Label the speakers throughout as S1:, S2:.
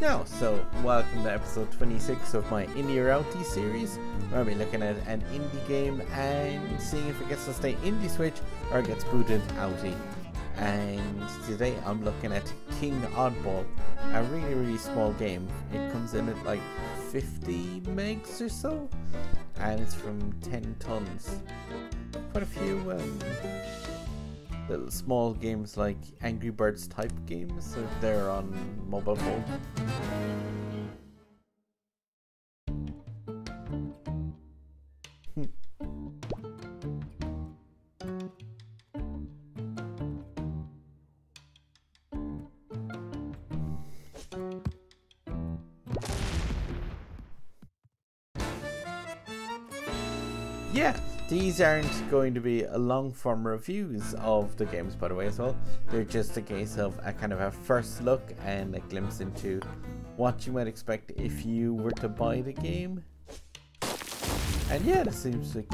S1: Now, so welcome to episode 26 of my Indie or Outie series, where I'll be looking at an indie game and seeing if it gets to stay indie switch or it gets booted outie. And today I'm looking at King Oddball, a really small game. It comes in at like 50 megs or so, and it's from 10 tons. Quite a few little small games like Angry Birds type games, so they're on mobile phone. Yeah, these aren't going to be long form reviews of the games, by the way, as well. They're just a case of a kind of a first look and a glimpse into what you might expect if you were to buy the game. And yeah, this seems like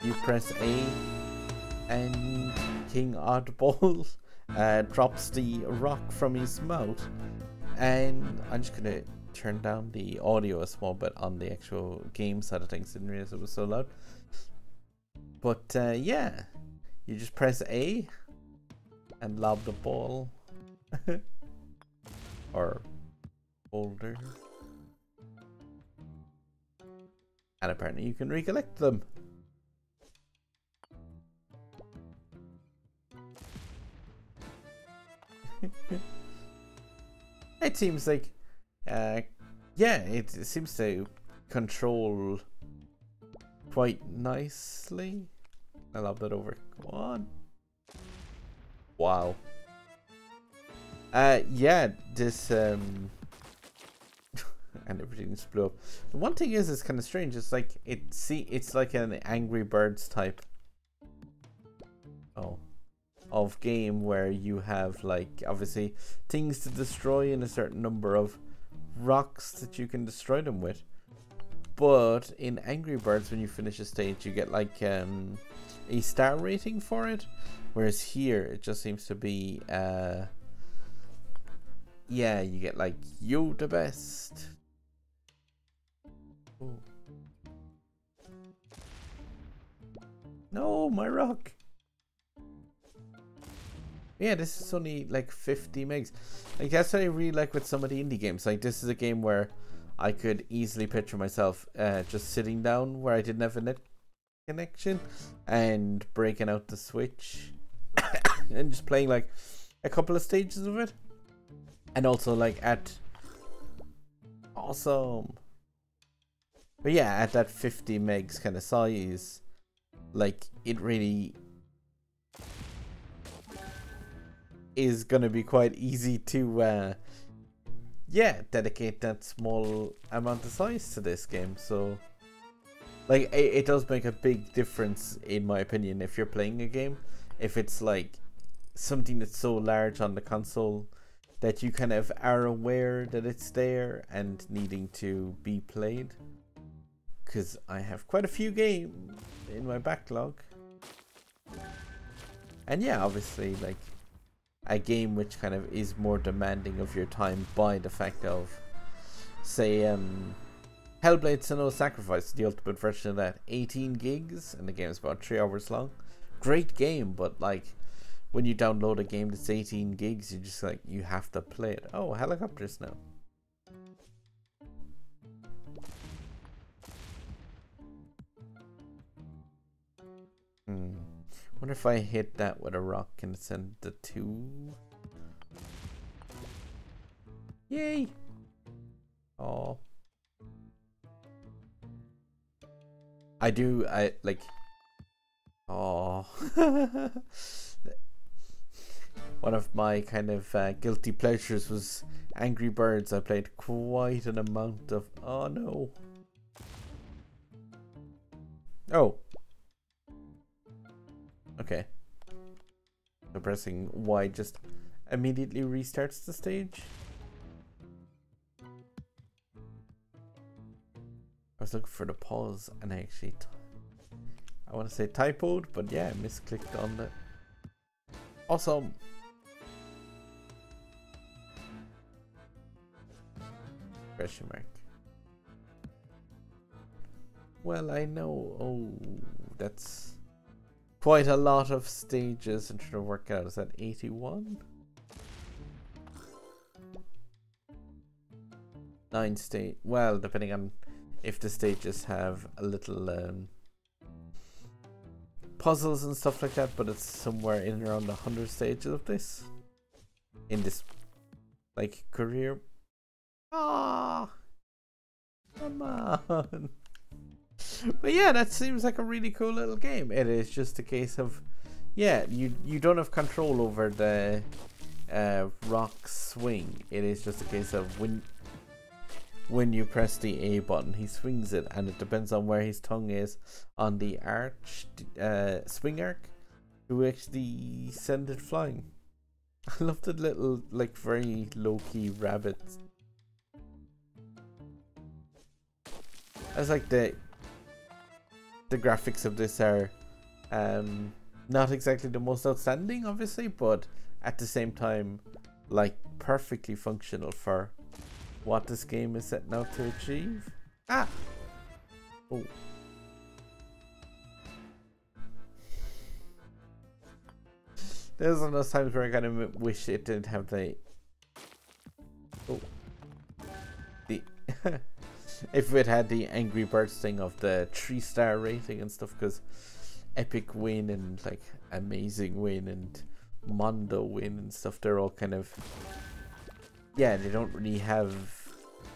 S1: you press A and King Oddball drops the rock from his mouth. And I'm just gonna turn down the audio a small bit on the actual game side of things. Didn't realize it was so loud. But yeah, you just press A and lob the ball or boulder, and apparently you can recollect them. It seems like yeah, it seems to control quite nicely. I love that over. Go on. Wow. Yeah, this and everything just blew up. The one thing is, it's kind of strange. It's like it's like an Angry Birds type of game where you have like obviously things to destroy in a certain number of rocks that you can destroy them with. But in Angry Birds, when you finish a stage, you get like a star rating for it, whereas here it just seems to be yeah, you get like you the best. Ooh. No, my rock. Yeah, this is only like 50 megs. Like, that's what I really like with some of the indie games. Like, this is a game where I could easily picture myself just sitting down where I didn't have a net connection and breaking out the Switch and just playing like a couple of stages of it. And also like at awesome. But yeah, at that 50 megs kind of size, like it really is gonna be quite easy to yeah, dedicate that small amount of size to this game. So like it does make a big difference in my opinion if you're playing a game, if it's like something that's so large on the console that you kind of are aware that it's there and needing to be played, because I have quite a few games in my backlog. And yeah, obviously like a game which kind of is more demanding of your time by the fact of, say, Hellblade: Senua's Sacrifice, the ultimate version of that, 18 gigs, and the game is about 3 hours long. Great game, but like when you download a game that's 18 gigs, you just like, you have to play it. Oh, helicopters now. Wonder if I hit that with a rock and send the 2. Yay! Oh. I like. Oh. One of my kind of guilty pleasures was Angry Birds. I played quite an amount of. Oh no. Oh. Okay. So pressing Y just immediately restarts the stage. I was looking for the pause and I actually I want to say typoed, but yeah, I misclicked on that. Awesome. Question mark. Well, I know. Oh, that's quite a lot of stages. I'm trying to work out. Is that 81? 9 stage. Well, depending on if the stages have a little puzzles and stuff like that, but it's somewhere in around 100 stages of this. In this, like, career. Ah, come on. But yeah, that seems like a really cool little game. It is just a case of, yeah, you don't have control over the rock swing. It is just a case of when you press the A button, he swings it, and it depends on where his tongue is on the swing arc to actually send it flying. I love the little, like, very low-key rabbits. I was like the graphics of this are not exactly the most outstanding, obviously, but at the same time, like, perfectly functional for what this game is setting out to achieve. Ah! Oh. There's one of those times where I kind of wish it didn't have the... Oh. The... If it had the Angry Birds thing of the 3-star rating and stuff, because Epic Win and, like, Amazing Win and Mondo Win and stuff, they're all kind of... Yeah, they don't really have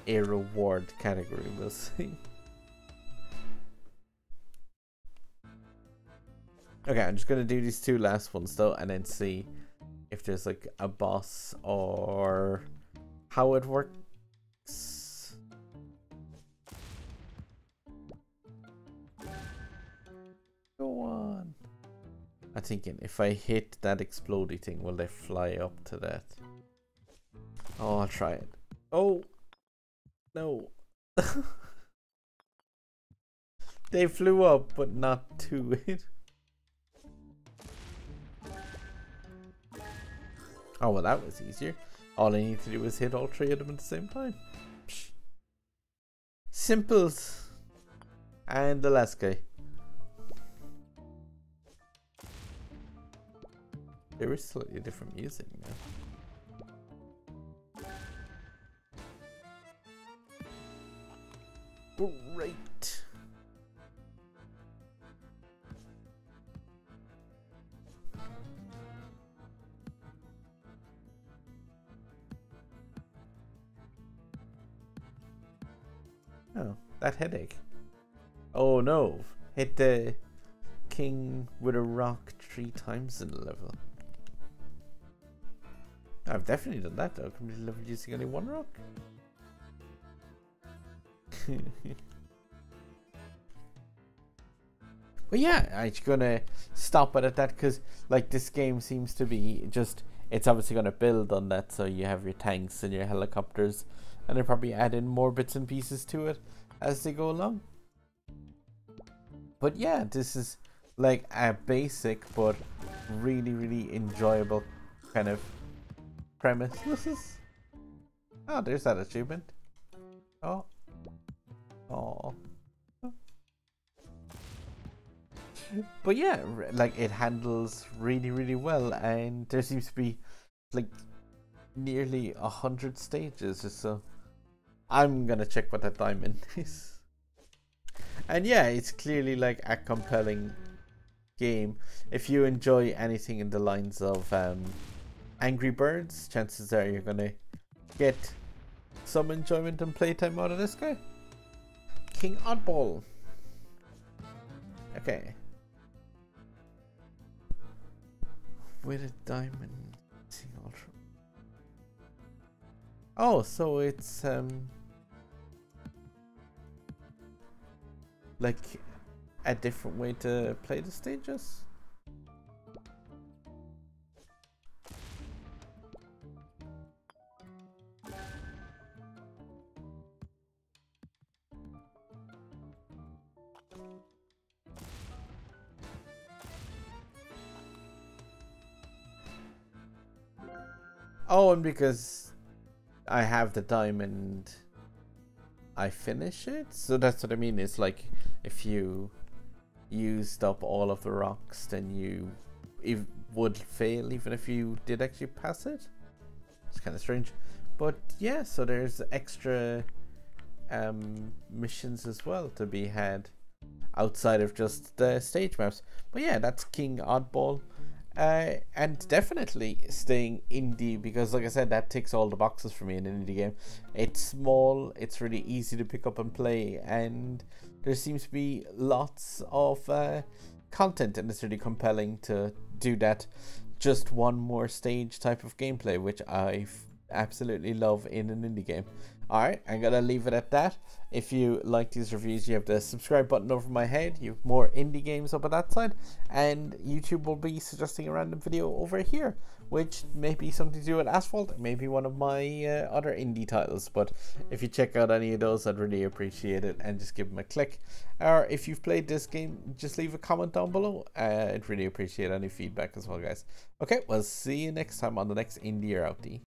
S1: a reward category, we'll see. Okay, I'm just gonna do these 2 last ones though, and then see if there's like a boss or how it works. Go on. I'm thinking if I hit that explodey thing, will they fly up to that? Oh, I'll try it. Oh! No. They flew up, but not to it. Oh, well, that was easier. All I need to do is hit all 3 of them at the same time. Psh. Simples. And the last guy. There is slightly different music now. Great. Oh, that headache. Oh no. Hit the king with a rock 3 times in the level. I've definitely done that though. Complete the level using only 1 rock. But yeah, I'm gonna stop it at that because, like, this game seems to be just, it's obviously gonna build on that, so you have your tanks and your helicopters, and they'll probably add in more bits and pieces to it as they go along. But yeah, this is like a basic but really, really enjoyable kind of premise. Oh, there's that achievement. Oh. Oh. But yeah, like, it handles really, really well, and there seems to be like nearly 100 stages or so. I'm gonna check what that diamond is. And yeah, it's clearly like a compelling game. If you enjoy anything in the lines of Angry Birds, chances are you're gonna get some enjoyment and playtime out of this guy. King Oddball. Okay. With a diamond. Oh, so it's like a different way to play the stages? Oh, and because I have the diamond I finish it. So that's what I mean. It's like if you used up all of the rocks, then you would fail even if you did actually pass it. It's kind of strange, but yeah. So there's extra missions as well to be had outside of just the stage maps. But yeah, that's King Oddball. And definitely staying indie, because like I said, that ticks all the boxes for me in an indie game. It's small, it's really easy to pick up and play, and there seems to be lots of content, and it's really compelling to do that just one more stage type of gameplay, which I absolutely love in an indie game. Alright, I'm gonna leave it at that. If you like these reviews, you have the subscribe button over my head. You have more indie games up on that side, and YouTube will be suggesting a random video over here, which may be something to do with Asphalt, maybe one of my other indie titles. But if you check out any of those, I'd really appreciate it, and just give them a click. Or if you've played this game, just leave a comment down below. I'd really appreciate any feedback as well, guys. Okay, we'll see you next time on the next Indie or Outie.